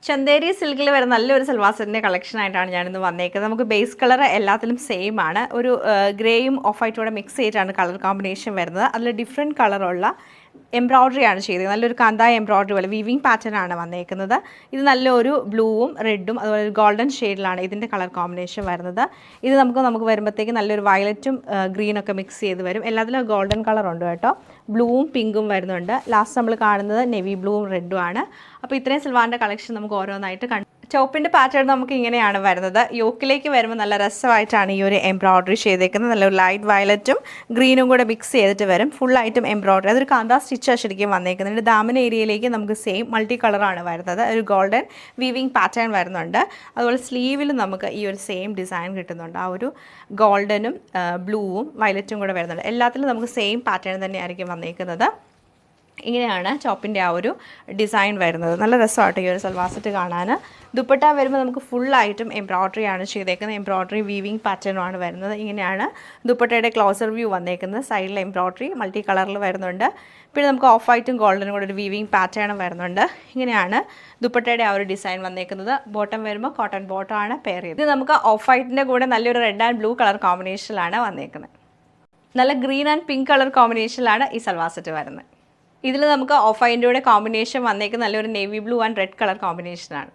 ചന്തേരി സിൽക്കിൽ വരുന്ന നല്ലൊരു സൽവാർ സെറ്റിൻ്റെ കളക്ഷൻ ആയിട്ടാണ് ഞാനിന്ന് വന്നേക്കുന്നത്. നമുക്ക് ബേസ് കളർ എല്ലാത്തിലും സെയിം ആണ്. ഒരു ഗ്രേയും ഓഫ് വൈറ്റോടെ മിക്സ് ചെയ്തിട്ടാണ് കളർ കോമ്പിനേഷൻ വരുന്നത്. അതിൽ ഡിഫറെൻറ്റ് കളറുള്ള എംബ്രോയ്ഡറി ആണ് ചെയ്തത്. നല്ലൊരു കാന്തായ എംബ്രോയ്ഡറി പോലെ വീവിങ് പാറ്റേൺ ആണ് വന്നേക്കുന്നത്. ഇത് നല്ലൊരു ബ്ലൂവും റെഡും അതുപോലെ ഒരു ഗോൾഡൻ ഷെയ്ഡിലാണ് ഇതിൻ്റെ കളർ കോമ്പിനേഷൻ വരുന്നത്. ഇത് നമുക്ക് വരുമ്പോഴത്തേക്ക് നല്ലൊരു വയലറ്റും ഗ്രീനൊക്കെ മിക്സ് ചെയ്ത് വരും. എല്ലാത്തിലും ഗോൾഡൻ കളർ ഉണ്ട് കേട്ടോ. ബ്ലൂവും പിങ്കും വരുന്നുണ്ട്. ലാസ്റ്റ് നമ്മൾ കാണുന്നത് നെവി ബ്ലൂവും റെഡും ആണ്. അപ്പോൾ ഇത്രയും സിൽവാറിൻ്റെ കളക്ഷൻ നമുക്ക് ഓരോന്നായിട്ട് കണ്ടു. ചോപ്പിൻ്റെ പാറ്റേൺ നമുക്ക് ഇങ്ങനെയാണ് വരുന്നത്. യോക്കിലേക്ക് വരുമ്പോൾ നല്ല രസമായിട്ടാണ് ഈ ഒരു എംബ്രോയ്ഡറി ചെയ്തേക്കുന്നത്. നല്ലൊരു ലൈറ്റ് വയലറ്റും ഗ്രീനും കൂടെ മിക്സ് ചെയ്തിട്ട് വരും. ഫുള്ളായിട്ടും എംബ്രോയ്ഡറി. അതൊരു കാന്താ സ്റ്റിച്ചാണ് ശരിക്കും വന്നേക്കുന്നത്. ദാമൻ ഏരിയയിലേക്ക് നമുക്ക് സെയിം മൾട്ടി കളറാണ് വരുന്നത്. ഒരു ഗോൾഡൻ വീവിങ് പാറ്റേൺ വരുന്നുണ്ട്. അതുപോലെ സ്ലീവിൽ നമുക്ക് ഈ ഒരു സെയിം ഡിസൈൻ കിട്ടുന്നുണ്ട്. ആ ഒരു ഗോൾഡനും ബ്ലൂവും വയലറ്റും കൂടെ വരുന്നുണ്ട്. എല്ലാത്തിലും നമുക്ക് സെയിം പാറ്റേൺ തന്നെയായിരിക്കും വന്നേക്കുന്നത്. ഇങ്ങനെയാണ് ചോപ്പിൻ്റെ ആ ഒരു ഡിസൈൻ വരുന്നത്. നല്ല രസമായിട്ട് ഈ ഒരു സൽവാർ സെറ്റ് കാണാൻ. ദുപ്പട്ട വരുമ്പോൾ നമുക്ക് ഫുള്ളായിട്ടും എംബ്രോയ്ഡറി ആണ് ചെയ്തേക്കുന്നത്. എംബ്രോയ്ഡറി വീവിങ് പാറ്റേണുമാണ് വരുന്നത്. ഇങ്ങനെയാണ് ദുപ്പട്ടയുടെ ക്ലോസർ വ്യൂ വന്നേക്കുന്നത്. സൈഡിൽ എംബ്രോയ്ഡറി മൾട്ടി കളറിൽ വരുന്നുണ്ട്. പിന്നെ നമുക്ക് ഓഫ് വൈറ്റും ഗോൾഡനും കൂടെ ഒരു വീവിങ് പാറ്റേണും വരുന്നുണ്ട്. ഇങ്ങനെയാണ് ദുപ്പട്ടയുടെ ആ ഒരു ഡിസൈൻ വന്നേക്കുന്നത്. ബോട്ടം വരുമ്പോൾ കോട്ടൺ ബോട്ടം ആണ് പെയർ ചെയ്തത്. ഇത് നമുക്ക് ഓഫ് വൈറ്റിൻ്റെ കൂടെ നല്ലൊരു റെഡ് ആൻഡ് ബ്ലൂ കളർ കോമ്പിനേഷനിലാണ് വന്നേക്കുന്നത്. നല്ല ഗ്രീൻ ആൻഡ് പിങ്ക് കളർ കോമ്പിനേഷനിലാണ് ഈ സൽവാർ സെറ്റ് വരുന്നത്. ഇതിൽ നമുക്ക് ഓഫ് വൈറ്റിൻ്റെ കൂടെ കോമ്പിനേഷൻ വന്നേക്കുന്നത് നല്ലൊരു navy blue and red colour കോമ്പിനേഷനാണ്.